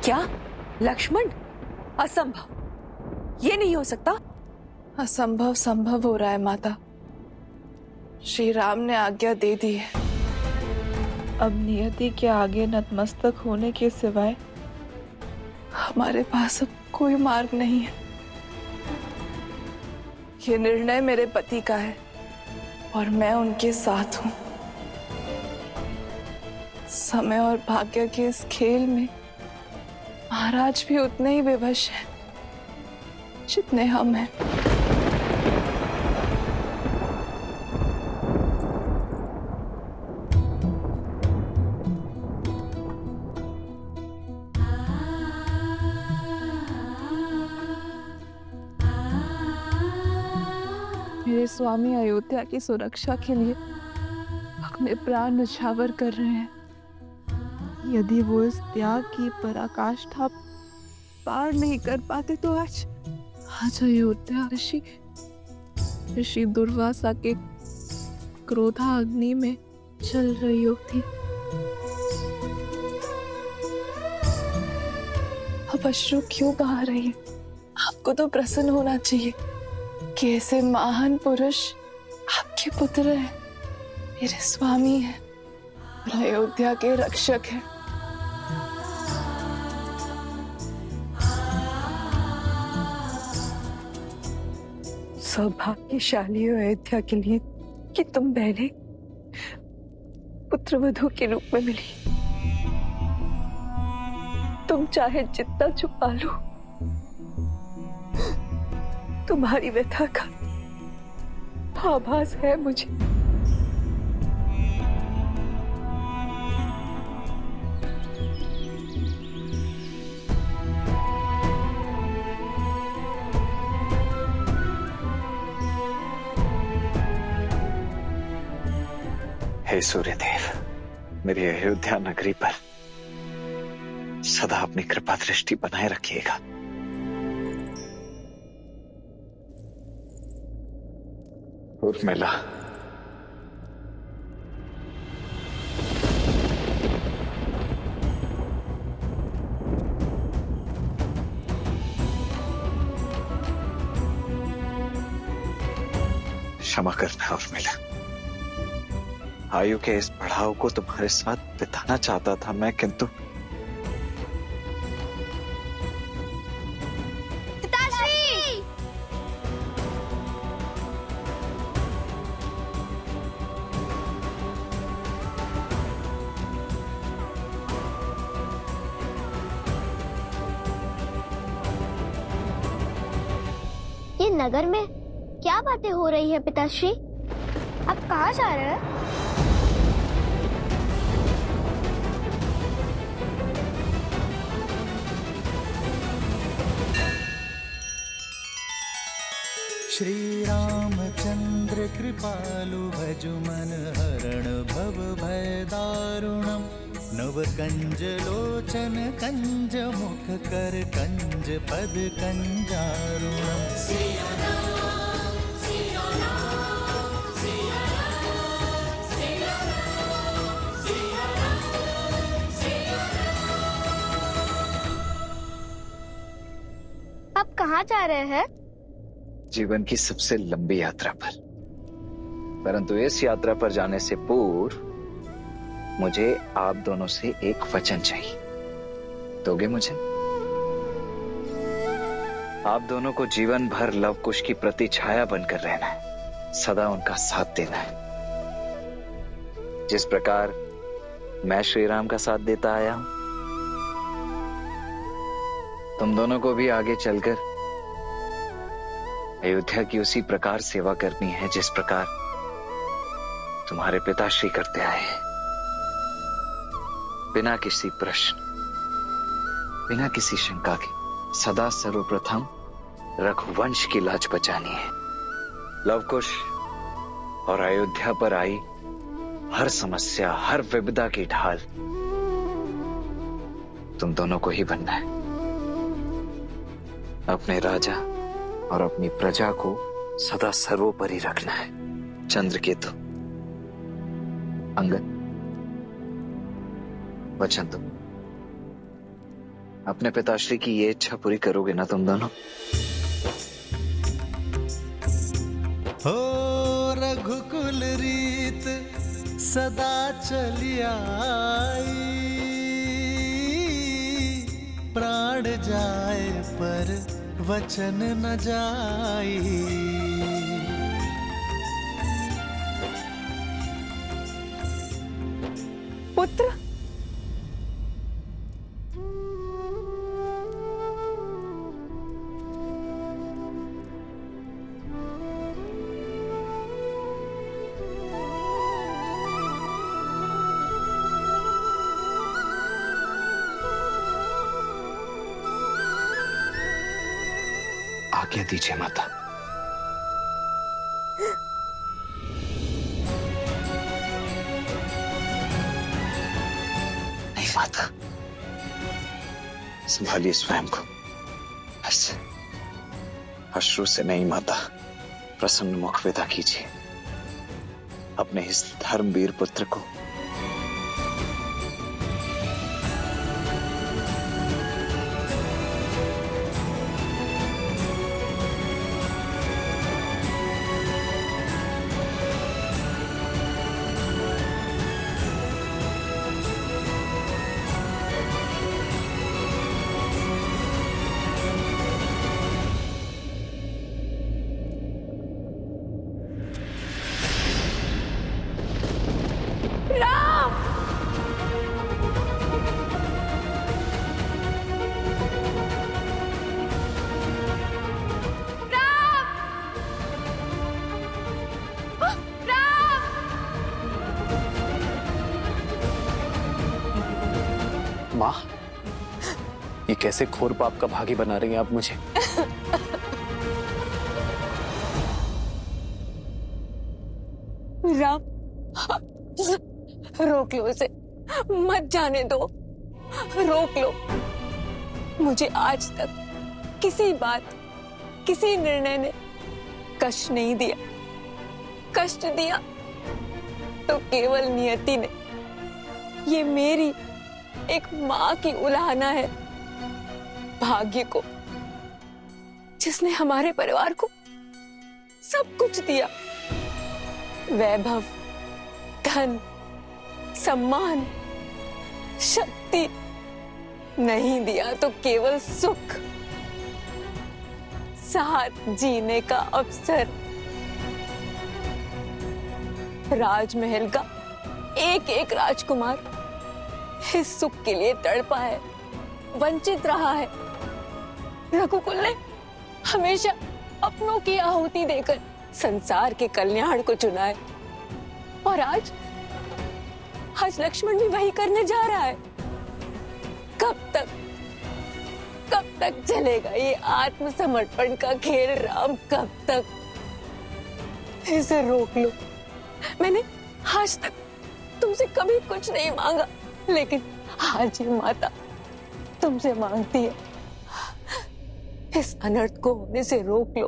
क्या लक्ष्मण? असंभव, ये नहीं हो सकता। असंभव संभव हो रहा है माता। श्री राम ने आज्ञा दे दी है। अब नियति के आगे नतमस्तक होने के सिवाय हमारे पास अब कोई मार्ग नहीं है। ये निर्णय मेरे पति का है और मैं उनके साथ हूं। समय और भाग्य के इस खेल में महाराज भी उतने ही विवश हैं जितने हम हैं। मेरे स्वामी अयोध्या की सुरक्षा के लिए अपने प्राण न्यौछावर कर रहे हैं। यदि वो इस त्याग की पराकाष्ठा पार नहीं कर पाते तो आज अयोध्या ऋषि दुर्वासा के क्रोधा अग्नि में जल रही होती। अब अश्रु क्यों बहा रही है? आपको तो प्रसन्न होना चाहिए कि ऐसे महान पुरुष आपके पुत्र हैं, मेरे स्वामी हैं और अयोध्या के रक्षक हैं। सौभाग्यशाली हो अयोध्या के लिए कि तुम बहने पुत्रवधू के रूप में मिली। तुम चाहे जितना छुपा लो, तुम्हारी व्यथा का आभास है मुझे। हे सूर्यदेव, मेरी अयोध्या नगरी पर सदा अपनी कृपा दृष्टि बनाए रखिएगा। उर्मिला, क्षमा करना उर्मिला। आयु के इस पड़ाव को तुम्हारे साथ बिताना चाहता था मैं, किंतु ये नगर में क्या बातें हो रही है पिताश्री? आप कहाँ जा रहे हैं? श्री रामचंद्र कृपालु भजु मन हरण भव भय दारुणम। नव कंज लोचन कंज मुख कर कंज पद कंजारुणम। आप कहाँ जा रहे हैं? जीवन की सबसे लंबी यात्रा पर, परंतु इस यात्रा पर जाने से पूर्व मुझे आप दोनों से एक वचन चाहिए। दोगे मुझे? आप दोनों को जीवन भर लव कुश की प्रतिछाया बनकर रहना है, सदा उनका साथ देना है। जिस प्रकार मैं श्री राम का साथ देता आया हूं, तुम दोनों को भी आगे चलकर अयोध्या की उसी प्रकार सेवा करनी है जिस प्रकार तुम्हारे पिताश्री करते आए हैं। बिना किसी प्रश्न, बिना किसी शंका के सदा सर्वप्रथम रघुवंश की लाज बचानी है। लवकुश और अयोध्या पर आई हर समस्या, हर विपदा की ढाल तुम दोनों को ही बनना है। अपने राजा और अपनी प्रजा को सदा सर्वोपरि रखना है। चंद्रकेतु, अंगद, वचन दो। अपने पिताश्री की ये इच्छा पूरी करोगे ना तुम दोनों? हो रघुकुल रीत सदा चली आई, प्राण जाए पर वचन न जाई। पुत्र, आज्ञा दीजिए माता। नहीं माता, संभालिए स्वयं को। ऐसे अश्रु से नहीं माता, प्रसन्न मुख विदा कीजिए अपने इस धर्मवीर पुत्र को। माँ, ये कैसे घोर पाप का भागी बना रही हैं आप मुझे? राम, रोक लो इसे, मत जाने दो, रोक लो। मुझे आज तक किसी बात, किसी निर्णय ने कष्ट नहीं दिया। कष्ट दिया तो केवल नियति ने। ये मेरी एक माँ की उलाहना है भाग्य को, जिसने हमारे परिवार को सब कुछ दिया। वैभव, धन, सम्मान, शक्ति नहीं दिया तो केवल सुख, साथ जीने का अवसर। राजमहल का एक एक राजकुमार इस सुख के लिए तड़पा है, वंचित रहा है। रघुकुल ने हमेशा अपनों की आहुति देकर संसार के कल्याण को चुना है, और आज लक्ष्मण भी वही करने जा रहा है। कब तक चलेगा ये आत्मसमर्पण का खेल राम? कब तक? इसे रोक लो। मैंने आज तक तुमसे कभी कुछ नहीं मांगा, लेकिन आज ये माता तुमसे मांगती है, इस अनर्थ को होने से रोक लो।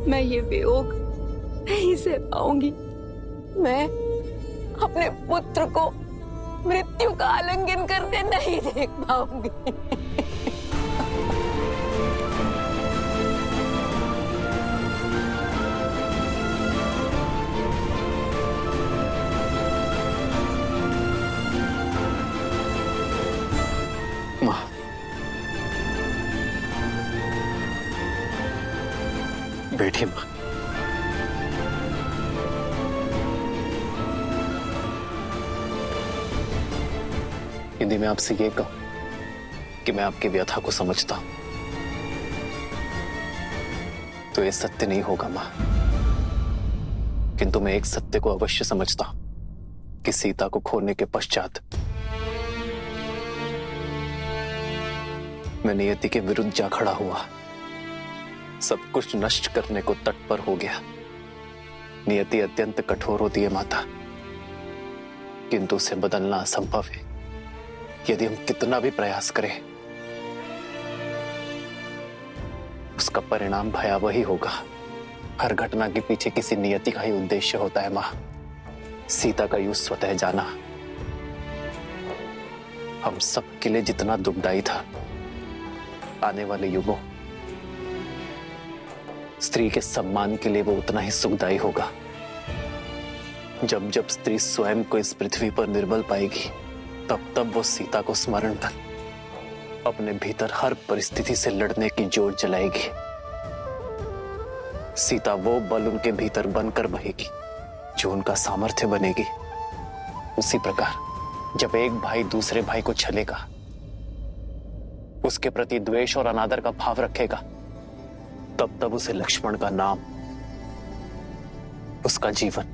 मैं ये वियोग नहीं सह पाऊंगी। मैं अपने पुत्र को मृत्यु का आलिंगन करते नहीं देख पाऊंगी। माँ, बैठिए माँ। यदि मैं आपसे ये कहूं कि मैं आपकी व्यथा को समझता हूं, तो ये सत्य नहीं होगा माँ। किंतु मैं एक सत्य को अवश्य समझता हूं कि सीता को खोने के पश्चात मैं नियति के विरुद्ध जा खड़ा हुआ, सब कुछ नष्ट करने को तत्पर हो गया। नियति अत्यंत कठोर होती है माता, किंतु उसे बदलना असंभव है। यदि हम कितना भी प्रयास करें, उसका परिणाम भयावह ही होगा। हर घटना के पीछे किसी नियति का ही उद्देश्य होता है मां। सीता का यूं स्वतः जाना हम सब के लिए जितना दुखदायी था, आने वाले युगों स्त्री के सम्मान के लिए वो उतना ही सुखदायी होगा। जब जब स्त्री स्वयं को इस पृथ्वी पर निर्बल पाएगी, तब तब वो सीता को स्मरण कर अपने भीतर हर परिस्थिति से लड़ने की जोर जलाएगी। सीता वो बल उनके भीतर बनकर बहेगी जो उनका सामर्थ्य बनेगी। उसी प्रकार जब एक भाई दूसरे भाई को छलेगा, उसके प्रति द्वेष और अनादर का भाव रखेगा, तब तब उसे लक्ष्मण का नाम, उसका जीवन,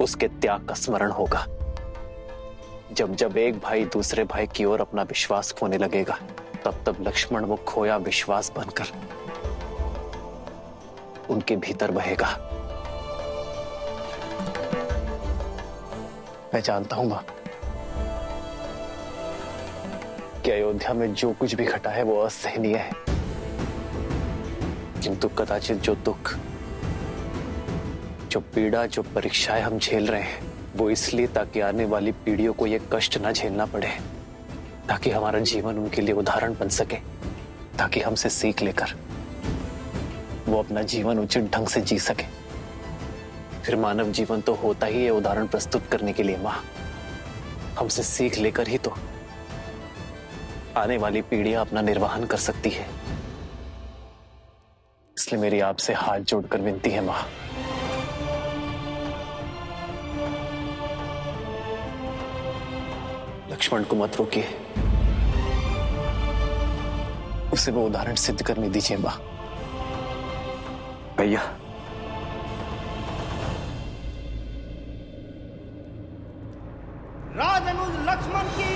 उसके त्याग का स्मरण होगा। जब जब एक भाई दूसरे भाई की ओर अपना विश्वास खोने लगेगा, तब तब लक्ष्मण वो खोया विश्वास बनकर उनके भीतर बहेगा। मैं जानता हूं मां कि अयोध्या में जो कुछ भी घटा है वो असहनीय है, किंतु कदाचित जो दुख, जो पीड़ा, जो परीक्षाएं हम झेल रहे हैं, वो इसलिए ताकि आने वाली पीढ़ियों को ये कष्ट ना झेलना पड़े, ताकि हमारा जीवन उनके लिए उदाहरण बन सके, ताकि हमसे सीख लेकर वो अपना जीवन उचित ढंग से जी सके। फिर मानव जीवन तो होता ही है उदाहरण प्रस्तुत करने के लिए मां। हमसे सीख लेकर ही तो आने वाली पीढ़ियां अपना निर्वहन कर सकती है। इसलिए मेरी आपसे हाथ जोड़कर विनती है मां, लक्ष्मण को मत रोकिए, उसे वो उदाहरण सिद्ध करने दीजिए मां। भैया, राजनुज लक्ष्मण की,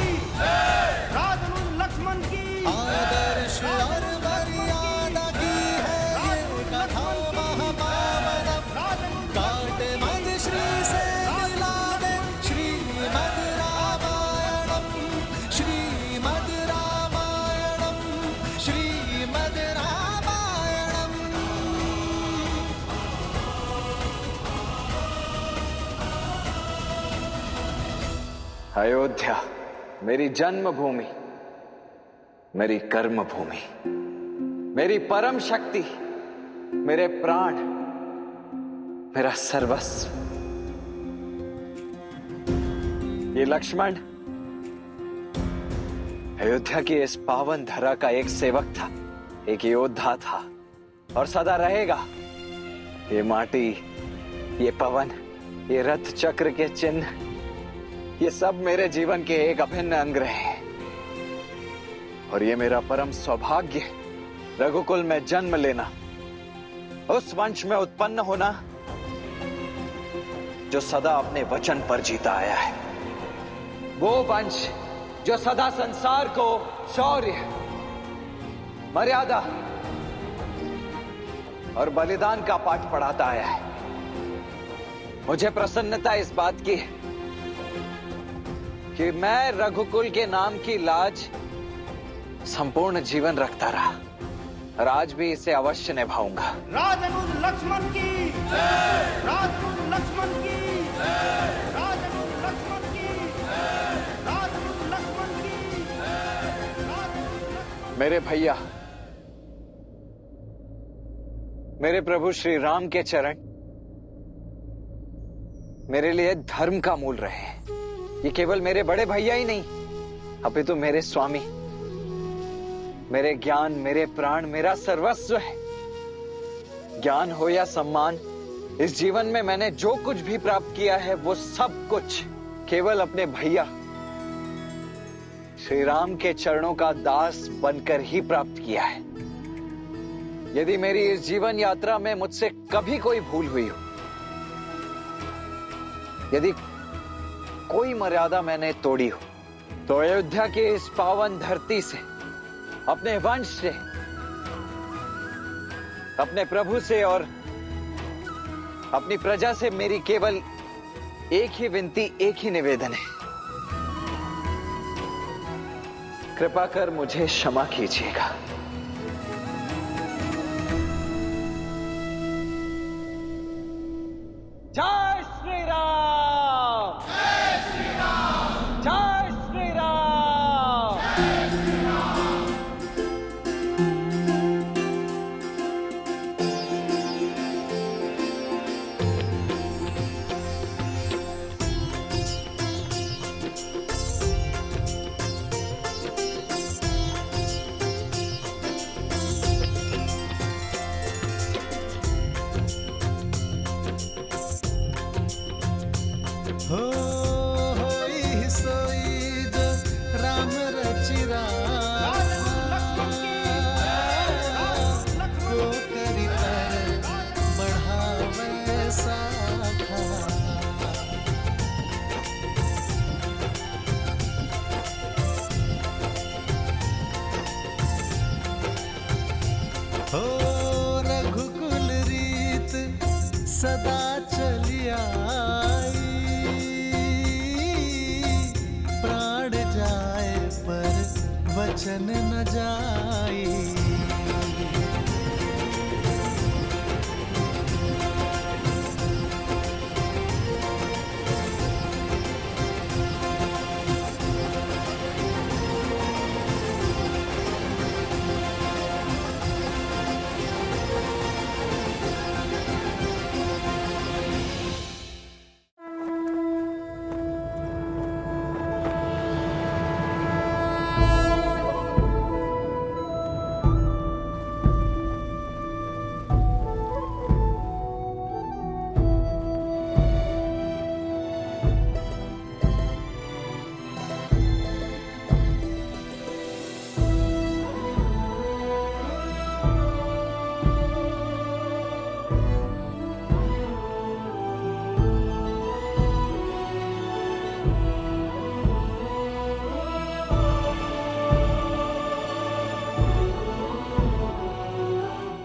राजनुज लक्ष्मण की आदर्श और मर्यादा की है ये कथा महापावनम। काटे मद श्री से मिला दे श्रीमद् रामायणम, श्रीमद् रामायणम, श्रीमद् रामायणम। अयोध्या मेरी जन्मभूमि, मेरी कर्म भूमि, मेरी परम शक्ति, मेरे प्राण, मेरा सर्वस्व। ये लक्ष्मण अयोध्या की इस पावन धरा का एक सेवक था, एक योद्धा था और सदा रहेगा। ये माटी, ये पवन, ये रथ चक्र के चिन्ह, ये सब मेरे जीवन के एक अभिन्न अंग रहे। और ये मेरा परम सौभाग्य, रघुकुल में जन्म लेना, उस वंश में उत्पन्न होना जो सदा अपने वचन पर जीता आया है। वो वंश जो सदा संसार को शौर्य, मर्यादा और बलिदान का पाठ पढ़ाता आया है। मुझे प्रसन्नता इस बात की है कि मैं रघुकुल के नाम की लाज संपूर्ण जीवन रखता रहा और आज भी इसे अवश्य निभाऊंगा। राजनुज लक्ष्मण की, राजनुज लक्ष्मण की, राजनुज लक्ष्मण की, राजनुज लक्ष्मण की, मेरे भैया, मेरे प्रभु श्री राम के चरण मेरे लिए धर्म का मूल रहे हैं। ये केवल मेरे बड़े भैया ही नहीं, अपितु मेरे स्वामी, मेरे ज्ञान, मेरे प्राण, मेरा सर्वस्व है। ज्ञान हो या सम्मान, इस जीवन में मैंने जो कुछ भी प्राप्त किया है वो सब कुछ केवल अपने भैया श्री राम के चरणों का दास बनकर ही प्राप्त किया है। यदि मेरी इस जीवन यात्रा में मुझसे कभी कोई भूल हुई हो, यदि कोई मर्यादा मैंने तोड़ी हो, तो अयोध्या के इस पावन धरती से, अपने वंश से, अपने प्रभु से और अपनी प्रजा से मेरी केवल एक ही विनती, एक ही निवेदन है। कृपा कर मुझे क्षमा कीजिएगा। जय श्री राम, जय श्री राम, जय श्री राम, जय श्री राम, सदा चली आई, प्राण जाए पर वचन न जाई।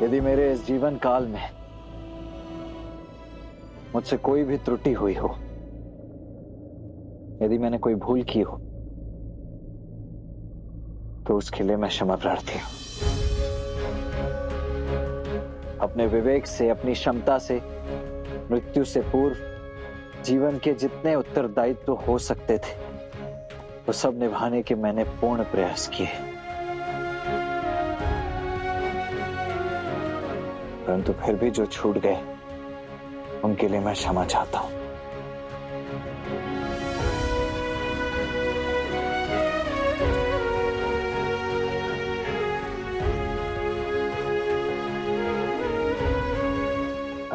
यदि मेरे इस जीवन काल में मुझसे कोई भी त्रुटि हुई हो, यदि मैंने कोई भूल की हो, तो उसके लिए मैं क्षमा प्रार्थी हूं। अपने विवेक से, अपनी क्षमता से, मृत्यु से पूर्व जीवन के जितने उत्तरदायित्व हो सकते थे, वो सब निभाने के मैंने पूर्ण प्रयास किए, परंतु फिर भी जो छूट गए उनके लिए मैं क्षमा चाहता हूं।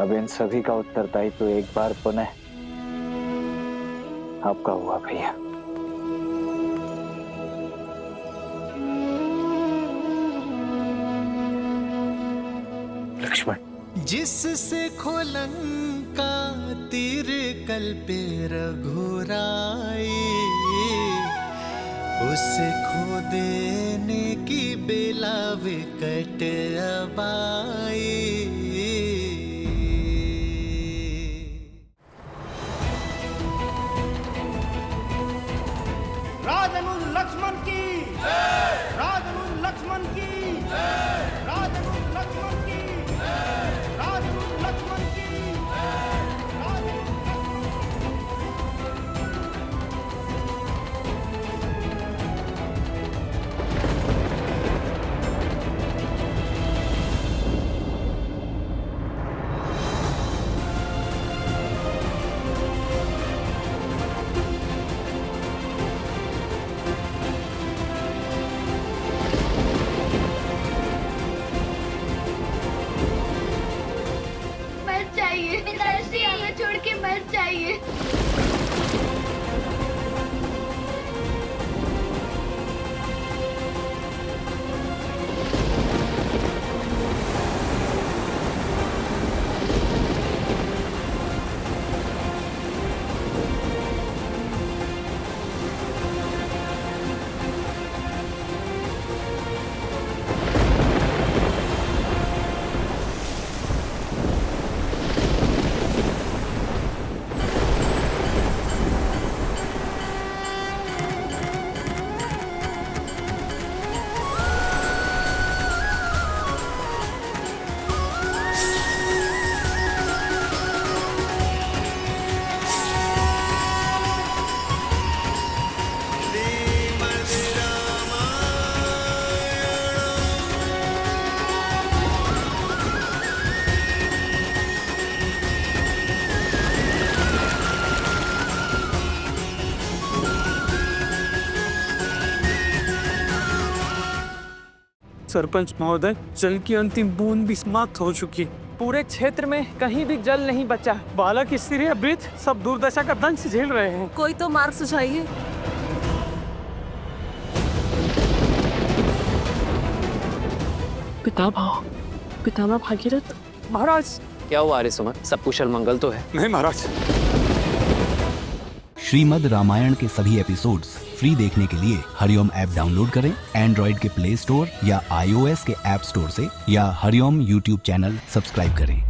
अब इन सभी का उत्तरदायित्व एक बार पुनः आपका हुआ भैया। लक्ष्मण, जिससे खोलंका तीर कल्पे रघुराई, उसे खो देने की बेला विकट अबाई। राजनुज लक्ष्मण की जय, राजनुज लक्ष्मण की जय, राजनुज लक्ष्मण की जय, राजनुज लक्ष्मण की जय, राजनुज पिताश्री हमें छोड़ के मत जाइए। सरपंच महोदय, जल की अंतिम बूंद भी समाप्त हो चुकी। पूरे क्षेत्र में कहीं भी जल नहीं बचा। बालक, स्त्री, वृद्ध सब दुर्दशा का दंश झेल रहे हैं। कोई तो मार्ग सुझाइए। पितामह भागीरथ। महाराज। क्या हुआ आर्य सुमन, सब कुशल मंगल तो है? नहीं महाराज। श्रीमद् रामायण के सभी एपिसोड्स फ्री देखने के लिए हरिओम ऐप डाउनलोड करें एंड्रॉइड के प्ले स्टोर या iOS के ऐप स्टोर से, या हरिओम यूट्यूब चैनल सब्सक्राइब करें।